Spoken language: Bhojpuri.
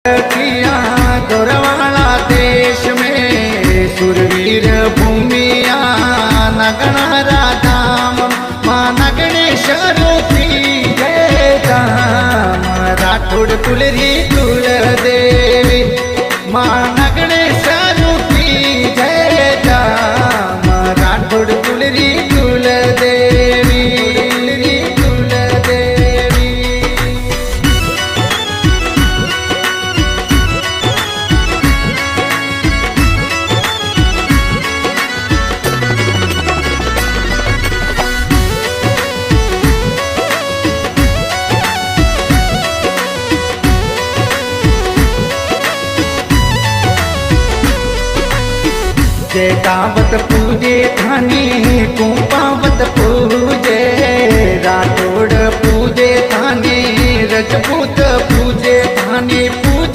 किया गौरवाला देश में सुरवीर भूमिया नगणारा धाम माँ नगणेश्वर की जय धाम राठौड़ कुलरी कुल देवी माँ नगणेश्वर की जय धाम राठौड़ कुलरी कुल देवी कुल देवी। जय कावत पूजे थाने कुंपावत पूजे राठौड़ पूजे थाने रजपूत